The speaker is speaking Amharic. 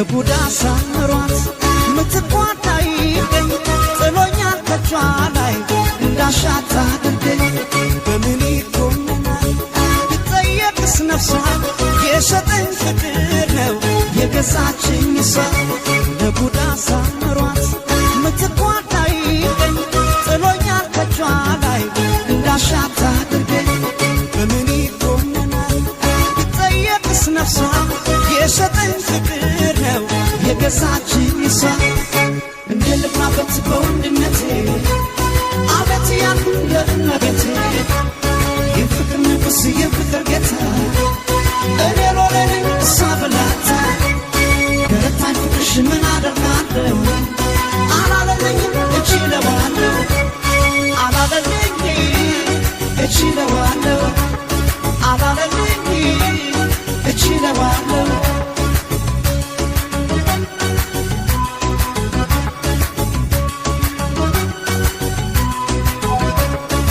ለቡዳ ሳምሯት ምትቋዳይ ጥሎኛል ከቿ ላይ እንዳሻታ አድርገኝ በምን ይኮነናል ብጠየቅስ ነፍሷ የሸጠኝ ፍቅር ነው የገዛችኝ እሷ ለቡዳ ሳምሯት ምትቋዳይ ጥሎኛል ከቿ ላይ እንዳሻታ አድርገኝ በምን ይኮነናል ብጠየቅስ ነፍሷ የሸጠኝ ፍቅር ነው የገዛችኝ እሷ እንደ ልግባበት በወንድነቴ አቤት ያልኩ ለእመቤቴ የፍቅር ንጉሥ የፍቅር ጌታ እኔ ሎሌ ነኝ እሷ ብላታ ገረታኝ ፍቅርሽ ምን አደርጋለሁ አላለለኝም እችለዋለሁ አላለለኝም እችለዋለሁ